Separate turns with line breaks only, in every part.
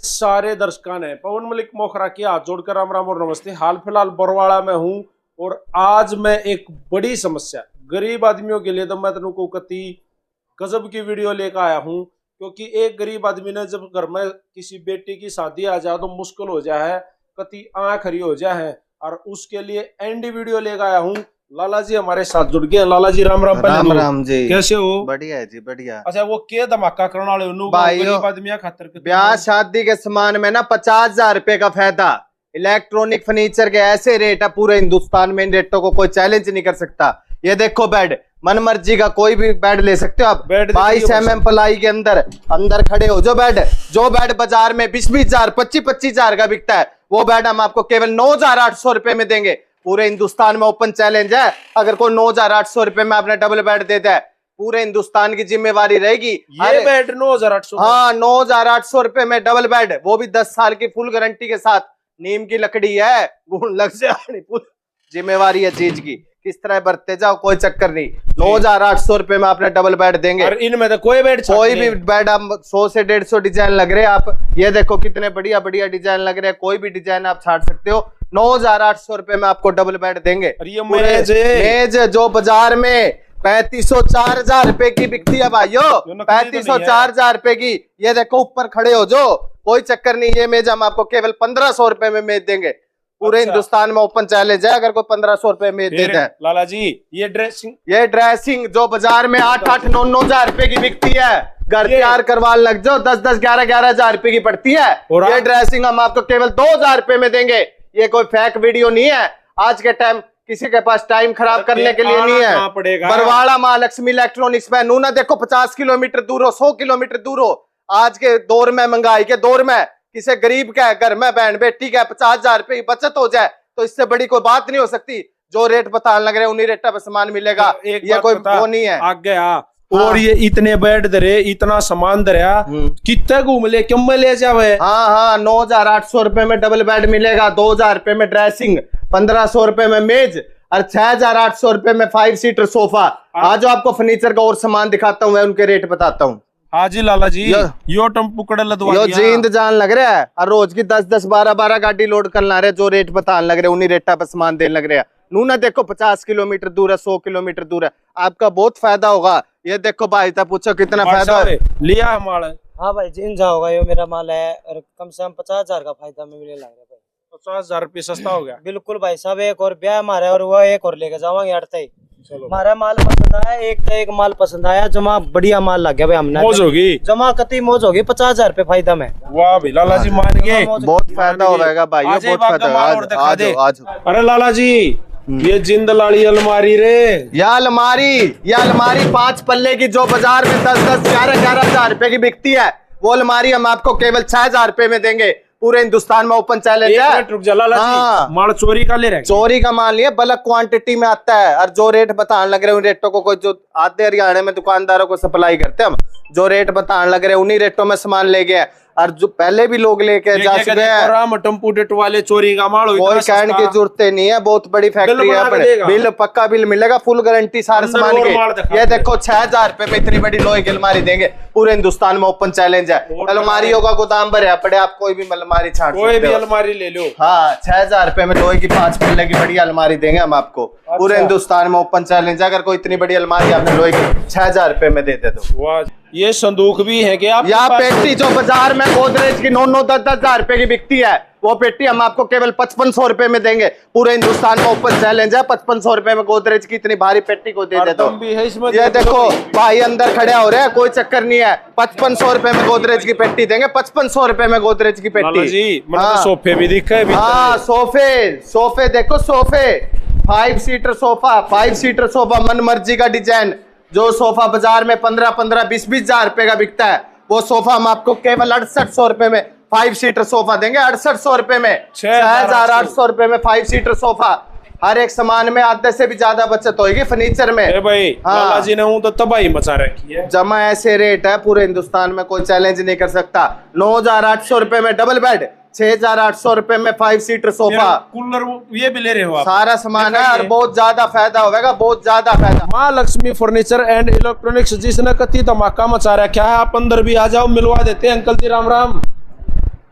सारे दर्शकों ने पवन मलिक मोखरा की हाथ जोड़कर राम राम और नमस्ते। हाल फिलहाल बरवाड़ा में हूं और आज मैं एक बड़ी समस्या गरीब आदमियों के लिए तो मैं तुमको कति गजब की वीडियो लेकर आया हूं, क्योंकि एक गरीब आदमी ने जब घर में किसी बेटी की शादी आ जाए तो मुश्किल हो जाए है, कति आंख खरी हो जाए है, और उसके लिए एंडी वीडियो लेकर आया हूं। लाला जी हमारे साथ जुड़ गए। लाला जी राम राम।
राम राम जी,
कैसे हो?
बढ़िया है जी, बढ़िया।
अच्छा, वो के धमाका करने वाले गरीब आदमियों खातिर
ब्याह शादी के सामान में ना 50,000 रुपए का फायदा। इलेक्ट्रॉनिक फर्नीचर के ऐसे रेट है पूरे हिंदुस्तान में, इन रेटों को कोई चैलेंज नहीं कर सकता। ये देखो बेड, मन मर्जी का कोई भी बेड ले सकते हो आप। 22 mm पलाई के अंदर खड़े हो जो बेड बाजार में 20-20 हजार 25-25 हजार का बिकता है, वो बेड हम आपको केवल 9,800 रुपए में देंगे। पूरे हिंदुस्तान में ओपन चैलेंज है, अगर कोई 9,800 रुपए में आपने डबल बेड देता है, पूरे हिंदुस्तान की जिम्मेवारी रहेगी।
ये बेड 9,800?
हाँ, 9,800 रुपए में डबल बेड, वो भी 10 साल की फुल गारंटी के साथ। नीम की लकड़ी है, गुण लग जाए, जिम्मेवारी है चीज की, किस तरह बरतते जाओ, कोई चक्कर नहीं। 9,800 रुपए में आपने डबल बेड देंगे।
और इनमें तो कोई भी
बेड हम 100 से 150 डिजाइन लग रहे हैं। आप ये देखो कितने बढ़िया बढ़िया डिजाइन लग रहे हैं, कोई भी डिजाइन आप छाट सकते हो। 9,800 रुपए में आपको डबल बेड देंगे।
और ये मेज
जो बाजार में 3,500-4,000 रुपए की बिकती है भाइयों, 3,500-4,000 रुपए की। ये देखो ऊपर खड़े हो जो, कोई चक्कर नहीं। ये मेज हम आपको केवल 1,500 रुपए में मेज देंगे। पूरे हिंदुस्तान में ओपन चैलेंज है, अगर कोई 1,500 रुपए में देता है।
लाला जी ये
ड्रेसिंग जो बाजार में 8-8, 9-9 हजार रुपए की बिकती है, घर तैयार करवा लग जाओ 10-10, 11-11 हजार रुपए की पड़ती है। ये ड्रेसिंग हम आपको केवल 2,000 रुपए में देंगे। ये कोई फेक वीडियो नहीं है, आज के टाइम किसी के पास टाइम खराब करने के लिए नहीं है। बरवाड़ा महालक्ष्मी इलेक्ट्रॉनिक्स में नूना देखो, 50 किलोमीटर दूर हो, 100 किलोमीटर दूर हो। आज के दौर में, महंगाई के दौर में, किसी गरीब का घर में बहन बेटी का 50,000 रुपए की बचत हो जाए तो इससे बड़ी कोई बात नहीं हो सकती। जो रेट बताने लग रहे हैं उन्हीं रेट पे सामान मिलेगा। ये कोई वो नहीं है
आगे। और ये इतने बेड दरे, इतना सामान दरिया, कितने घूम ले, क्यों में ले जावे?
हाँ, 9,800 रुपए में डबल बेड मिलेगा, 2,000 रुपए में ड्रेसिंग, 1,500 रुपए में मेज और 6,800 रुपए में 5 सीटर सोफा। आज आपको फर्नीचर का और सामान दिखाता हूँ, मैं उनके रेट बताता हूँ।
हाँ जी लाला जी, यो टम्पू यो
जींद जान लग रहा है, और रोज की 10-10, 12-12 गाड़ी लोड कर ला रहे। जो रेट बताने लग रहे उन्हीं रेटा पे सामान देने लग रहे हैं। नूना देखो 50 किलोमीटर दूर है, 100 किलोमीटर दूर है, आपका बहुत फायदा होगा। ये देखो भाई था, पूछो कितना फायदा है।
लिया माल?
हाँ भाई, जींद जा होगा, ये मेरा माल है, और कम से कम 50,000 का फायदा में मिले लग रहा है भाई।
50,000 रुपये सस्ता हो गया।
बिल्कुल भाई साहब, एक और ब्याह हमारा और वो एक और लेके जावांगे अड़ते। हमारा माल पसंद आया, एक तो एक माल पसंद आया, जमा बढ़िया माल लग गया भाई। हमने
मौज होगी,
जमा कति मौज होगी। 50,000 रुपए फायदा में।
वाह भाई लाला जी, मान गए,
बहुत फायदा हो जाएगा भाई, बहुत फायदा।
अरे लाला जी, ये जिंदलाली अलमारी रे,
ये अलमारी 5 पल्ले की जो बाजार में 10-10, 11-11 हजार रुपए की बिकती है, वो अलमारी हम आपको केवल 6,000 रुपए में देंगे। पूरे हिंदुस्तान में ओपन चैलेंज है।
हाँ, माल चोरी का ले रहे हैं,
चोरी का माल नहीं है, बल्क क्वांटिटी में आता है। और जो रेट बताने लग रहे हैं उन रेटों को कोई, जो आते हरियाणा में दुकानदारों को सप्लाई करते हैं हम, जो रेट बताने लग रहे हैं उन्हीं रेटों में सामान ले गए। और जो पहले भी लोग लेके जा चुके हैं,
टम्पू वाले चोरी का माल
कोई कहने की जरूरत नहीं है, बहुत बड़ी फैक्ट्री है। बिल पक्का बिल मिलेगा, फुल गारंटी सारे सामान के। ये देखो 6,000 रुपए में इतनी बड़ी लोहे की अलमारी देंगे। पूरे हिंदुस्तान में ओपन चैलेंज है, अलमारियों का गोदाम भरे पड़े, आप कोई भी अलमारी छाट,
कोई भी अलमारी ले लो।
हाँ, 6,000 रुपए में लोहे की 5 पल्ले की बढ़िया अलमारी देंगे हम आपको। पूरे हिंदुस्तान में ओपन चैलेंज है, अगर कोई इतनी बड़ी अलमारी आपने लोहे की 6,000 रुपए में दे दे तो।
ये संदूक भी है क्या?
या पेटी जो बाजार में गोदरेज की 9-9, 10-10 हजार रुपए की बिकती है, वो पेटी हम आपको केवल 5,500 रुपए में देंगे। पूरे हिंदुस्तान में ओपन चैलेंज है, 5,500 रुपए में गोदरेज की इतनी भारी पेटी को दे देते हो। ये देखो भाई अंदर खड़े हो रहे हैं, कोई चक्कर नहीं है, 5,500 रुपए में गोदरेज की पेटी देंगे। 5,500 रुपए में गोदरेज की पेटी।
सोफे भी दिखा है।
हाँ, सोफे देखो, सोफे 5 सीटर सोफा, 5 सीटर सोफा, मन मर्जी का डिजाइन। जो सोफा बाजार में 15-15, 20-20 हजार रुपए का बिकता है, वो सोफा हम आपको केवल 6,800 रुपए में 5 सीटर सोफा देंगे। 6,800 रुपए में, 6,800 रुपए में 5 सीटर सोफा। हर एक सामान में आधे से भी ज्यादा बचत होगी फर्नीचर में।
भाई लाला जी ने तो तबाही मचा रखी है।
जमा ऐसे रेट है, पूरे हिंदुस्तान में कोई चैलेंज नहीं कर सकता। 9,800 रुपए में डबल बेड, 6,800 रुपए में 5 सीटर सोफा,
कूलर ये भी ले रहे हो आप,
सारा सामान है और बहुत ज्यादा फायदा होगा, बहुत ज्यादा फायदा।
महालक्ष्मी फर्नीचर एंड इलेक्ट्रॉनिक्स जिसने कति धमाका मचा रखा है, आप अंदर भी आ जाओ, मिलवा देते हैं। अंकल जी राम राम।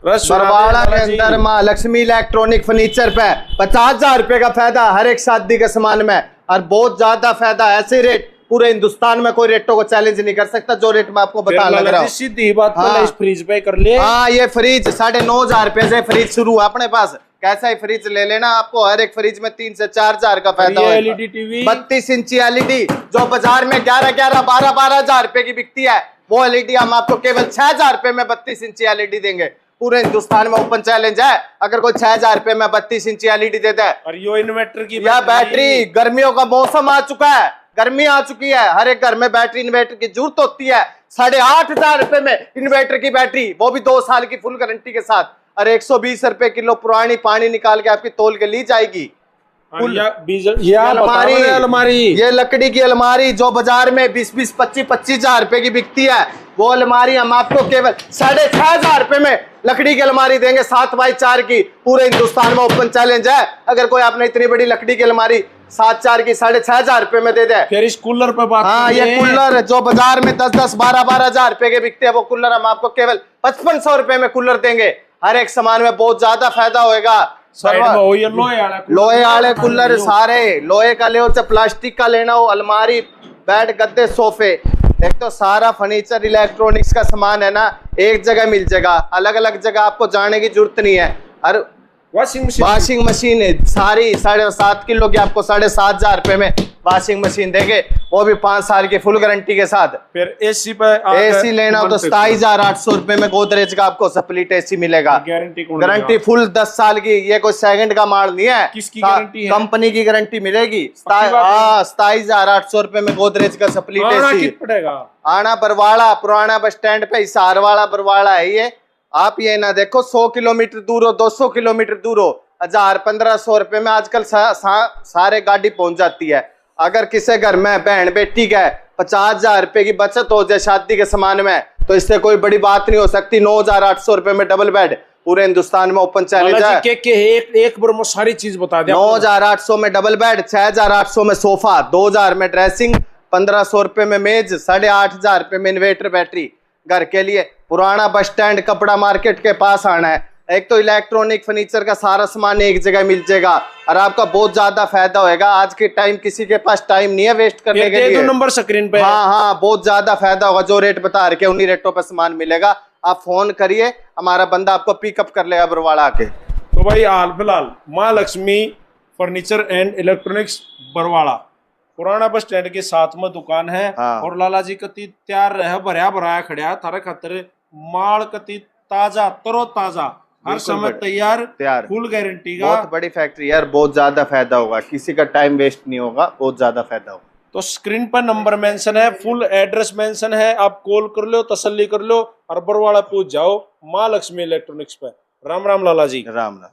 बरवाड़ा के अंदर माँ लक्ष्मी इलेक्ट्रॉनिक फर्नीचर पे 50,000 रुपए का फायदा हर एक शादी के सामान में, और बहुत ज्यादा फायदा। ऐसे रेट पूरे हिंदुस्तान में कोई रेटों को चैलेंज नहीं कर सकता जो रेट मैं आपको बता लग रहा हूँ।
सीधी बात,
हाँ।
इस फ्रिज पे कर ले।
हाँ, ये फ्रिज 9,500 रुपए से फ्रिज शुरू है अपने पास। कैसा ही फ्रिज ले लेना, आपको हर एक फ्रिज में 3 से 4 हजार का फायदा होगा।
एलईडी टीवी
32 इंची एलईडी जो बाजार में 12 हजार रुपए की बिकती है, वो एलईडी हम आपको केवल 6,000 रुपए में 32 इंची एलईडी देंगे। पूरे हिंदुस्तान में ओपन चैलेंज है, अगर कोई 6,000 रुपए में 32 इंची एलईडी देता है।
और यो इन्वर्टर की
यह बैटरी, गर्मियों का मौसम आ चुका है, गर्मी आ चुकी है, हर एक घर में बैटरी इन्वर्टर की जरूरत होती है। 8,500 रुपए में इन्वर्टर की बैटरी, वो भी 2 साल की फुल गारंटी के साथ, और 120 रुपए किलो पुरानी पानी निकाल के आपकी तोल के ली जाएगी।
अलमारी,
ये लकड़ी की अलमारी जो बाजार में 20-20, 25-25 हजार रुपए की बिकती है, वो अलमारी हम आपको केवल 6,500 रुपए में लकड़ी की अलमारी देंगे 7x4 की। पूरे हिंदुस्तान में ओपन चैलेंज है, अगर कोई आपने इतनी बड़ी लकड़ी की अलमारी 7x4 की 6,500 रुपए में दे दे।
फिर इस कूलर पे बात।
हाँ, ये कूलर जो बाजार में 10-10, 12-12 हजार रुपए के बिकते हैं, वो कूलर हम आपको केवल 5500 रुपए में कूलर देंगे। हर एक सामान में बहुत ज्यादा फायदा होगा। लोहे वाले कूलर, सारे लोहे का ले हो चाहे प्लास्टिक का लेना हो, अलमारी, बेड, गद्दे, सोफे, एक तो सारा फर्नीचर इलेक्ट्रॉनिक्स का सामान है ना, एक जगह मिल जाएगा, अलग अलग जगह आपको जाने की जरूरत नहीं है। और वॉशिंग मशीन है सारी 7.5 किलो की, आपको 7,500 रुपए में वॉशिंग मशीन देंगे, वो भी 5 साल की फुल गारंटी के साथ।
फिर एसी पे
एसी लेना हो तो 27,800 रुपए में गोदरेज का आपको स्प्लिट एसी मिलेगा, गारंटी फुल 10 साल की। ये कोई सेकंड का माल नहीं है,
किसकी गारंटी है?
कंपनी की गारंटी मिलेगी। 27,800 रुपए में गोदरेज का स्प्लिट एसी
पड़ेगा।
आना बरवाड़ा, पुराना बस स्टैंड पे हिसार वाला बरवाड़ा है ये। आप ये ना देखो 100 किलोमीटर दूर हो, 200 किलोमीटर दूर हो, 1,000-1,500 रुपए में आजकल सारे गाड़ी पहुंच जाती है। अगर किसी घर में बहन बेटी का 50,000 रुपए की बचत हो जाए शादी के सामान में, तो इससे कोई बड़ी बात नहीं हो सकती। 9,800 रुपए में डबल बेड, पूरे हिंदुस्तान में ओपन चैलेंज है।
एक बार सारी चीज बता दिया।
9,800 में डबल बेड, 6,800 में सोफा, 2,000 में ड्रेसिंग, 1,500 रुपए में मेज, 8,500 रुपए में इन्वर्टर बैटरी घर के लिए। पुराना बस स्टैंड कपड़ा मार्केट के पास आना है। एक तो इलेक्ट्रॉनिक फर्नीचर का सारा सामान एक जगह मिल जाएगा, और आपका बहुत ज्यादा फायदा होगा। आज के टाइम किसी के पास टाइम नहीं है वेस्ट करने के लिए।
नंबर स्क्रीन पे।
हाँ, बहुत ज्यादा फायदा होगा। जो रेट बता रखे उन्हीं रेटों पे सामान मिलेगा। आप फोन करिए, हमारा बंदा आपको पिकअप कर लेगा बरवाड़ा आके।
तो भाई हाल फिलहाल Maa Lakshmi furniture and electronics Barwara, पुराना बस स्टैंड के साथ में दुकान है।
हाँ।
और लाला जी कति तैयार रहे, भरया भराया खड़ा थारे खातिर माल कति ताजा तरो ताजा, हर समय तैयार, फुल गारंटी का।
बहुत बड़ी फैक्ट्री यार, बहुत ज्यादा फायदा होगा, किसी का टाइम वेस्ट नहीं होगा, बहुत ज्यादा फायदा होगा।
तो स्क्रीन पर नंबर मेंशन है, फुल एड्रेस मेंशन है, आप कॉल कर लो, तसल्ली कर लो और बरवाड़ा पहुंच जाओ माँ लक्ष्मी इलेक्ट्रॉनिक्स पे। राम राम लाला जी।
राम राम।